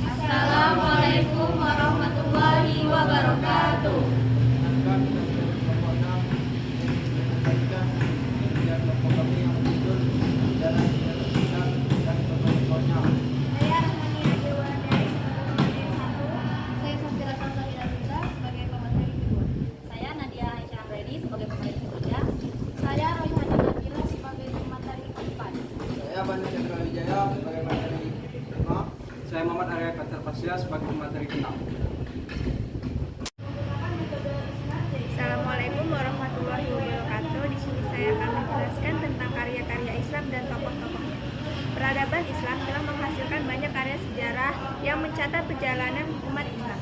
Assalamualaikum warahmatullahi wabarakatuh. Saya Rahmania Dewanayani sebagai pemateri 1. Saya Safira Salsabila Sutra sebagai pemateri 2. Saya Nadia Aisyah Amredi sebagai pemateri 3. Saya Royhani Nabila sebagai pemateri 4. Saya Bani Chandra Wijaya sebagai materi 5. Saya Muhammad Arya Kacar Pasya sebagai materi 6. Assalamualaikum warahmatullahi wabarakatuh. Di sini saya akan menjelaskan tentang karya-karya Islam dan tokoh-tokohnya. Peradaban Islam telah menghasilkan banyak karya sejarah yang mencatat perjalanan umat Islam,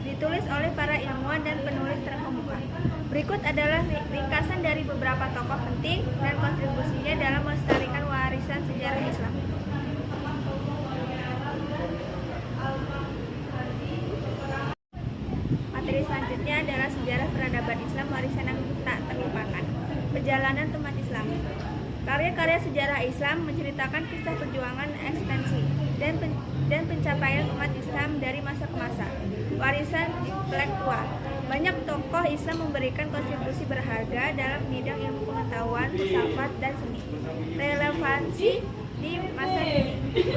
ditulis oleh para ilmuwan dan penulis terkemuka. Berikut adalah ringkasan dari beberapa tokoh penting dan kontribusinya dalam melestarikan warisan sejarah Islam. Materi selanjutnya adalah sejarah peradaban Islam warisan yang tak terlupakan. Perjalanan umat Islam. Karya-karya sejarah Islam menceritakan kisah perjuangan ekspansi dan pencapaian umat Islam dari masa ke masa. Warisan intelektual. Banyak tokoh Islam memberikan kontribusi berharga dalam bidang ilmu pengetahuan, filsafat, dan seni. Relevansi di masa kini.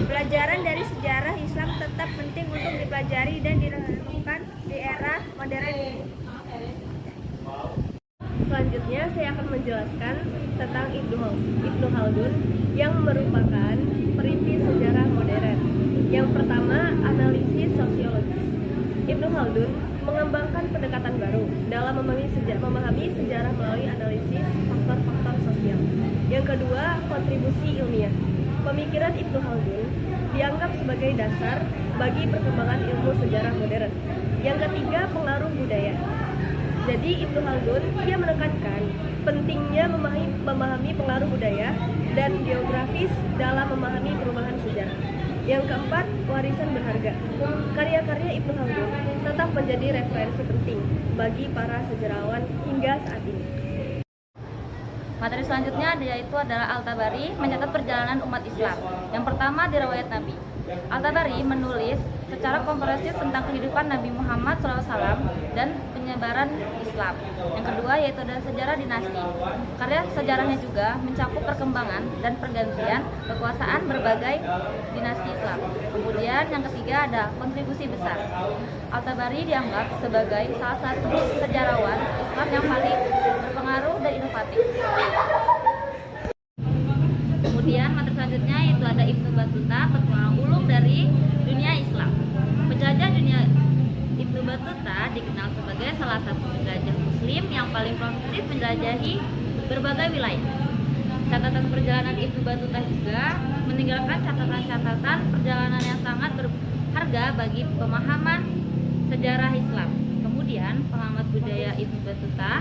Pelajaran dari sejarah Islam tetap penting untuk dipelajari dan direnungkan di era modern ini. Selanjutnya saya akan menjelaskan tentang Ibnu Khaldun yang merupakan perintis sejarah modern. Yang pertama, analisis sosiologis. Ibnu Khaldun mengembangkan pendekatan baru dalam memahami sejarah melalui analisis faktor-faktor sosial. Yang kedua, kontribusi ilmiah. Pemikiran Ibnu Khaldun dianggap sebagai dasar bagi perkembangan ilmu sejarah modern. Yang ketiga, pengaruh budaya. Jadi Ibnu Khaldun dia menekankan pentingnya memahami pengaruh budaya dan geografis dalam memahami perubahan sejarah. Yang keempat, warisan berharga. Karya-karya Ibnu Khaldun tetap menjadi referensi penting bagi para sejarawan hingga saat ini. Materi selanjutnya yaitu adalah Al-Tabari mencatat perjalanan umat Islam. Yang pertama, riwayat Nabi. Al-Tabari menulis secara komprehensif tentang kehidupan Nabi Muhammad SAW dan penyebaran Islam. Yang kedua yaitu adalah sejarah dinasti. Karya sejarahnya juga mencakup perkembangan dan pergantian kekuasaan berbagai dinasti Islam. Kemudian yang ketiga ada kontribusi besar. Al-Tabari dianggap sebagai salah satu sejarawan Islam yang paling berpengaruh dan inovatif. Kemudian materi selanjutnya itu ada Ibnu Battuta, petualang ulung dari dunia Islam. Penjajah dunia Ibnu Battuta dikenal sebagai salah satu penjajah Muslim yang paling produktif menjelajahi berbagai wilayah. Catatan perjalanan Ibnu Battuta juga meninggalkan catatan-catatan perjalanan yang sangat berharga bagi pemahaman sejarah Islam. Kemudian pengamat budaya Ibnu Battuta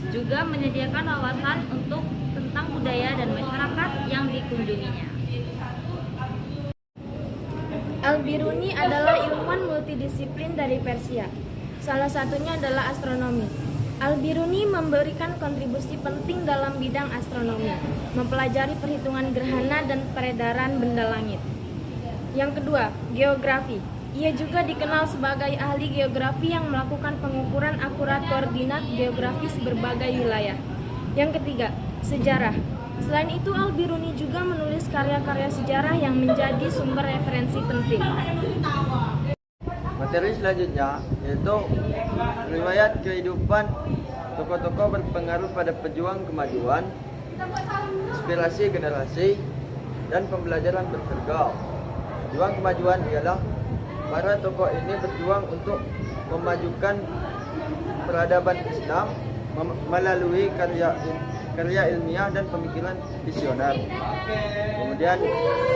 juga menyediakan wawasan untuk tentang budaya dan masyarakat yang dikunjunginya. Al-Biruni adalah ilmuwan multidisiplin dari Persia. Salah satunya adalah astronomi. Al-Biruni memberikan kontribusi penting dalam bidang astronomi, mempelajari perhitungan gerhana dan peredaran benda langit. Yang kedua, geografi. Ia juga dikenal sebagai ahli geografi yang melakukan pengukuran akurat koordinat geografis berbagai wilayah. Yang ketiga, sejarah. Selain itu, Al-Biruni juga menulis karya-karya sejarah yang menjadi sumber referensi penting. Materi selanjutnya yaitu riwayat kehidupan tokoh-tokoh berpengaruh pada pejuang kemajuan, inspirasi generasi, dan pembelajaran berharga. Juang kemajuan ialah para tokoh ini berjuang untuk memajukan peradaban Islam melalui karya ilmiah dan pemikiran visioner. Kemudian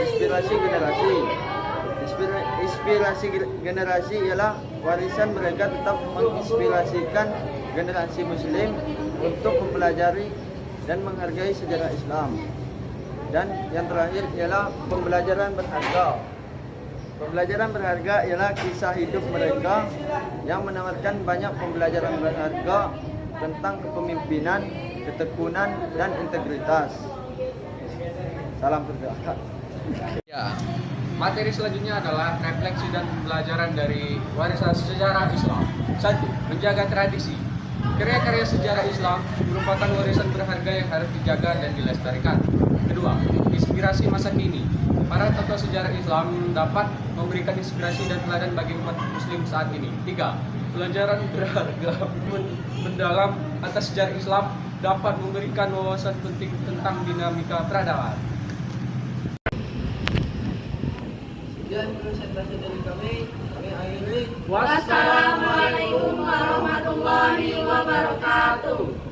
inspirasi generasi. Inspirasi generasi ialah warisan mereka tetap menginspirasikan generasi muslim untuk mempelajari dan menghargai sejarah Islam. Dan yang terakhir ialah pembelajaran berharga. Pembelajaran berharga ialah kisah hidup mereka yang menawarkan banyak pembelajaran berharga tentang kepemimpinan, ketekunan, dan integritas. Salam berdoa. Ya, materi selanjutnya adalah refleksi dan pembelajaran dari warisan sejarah Islam. 1. Menjaga tradisi. Karya-karya sejarah Islam merupakan warisan berharga yang harus dijaga dan dilestarikan. Kedua, inspirasi masa kini. Para tokoh sejarah Islam dapat memberikan inspirasi dan teladan bagi umat muslim saat ini. 3. Pelajaran berharga mendalam atas sejarah Islam dapat memberikan wawasan penting tentang dinamika peradaban. Sekian presentasi dari kami akhiri. Wassalamualaikum warahmatullahi wabarakatuh.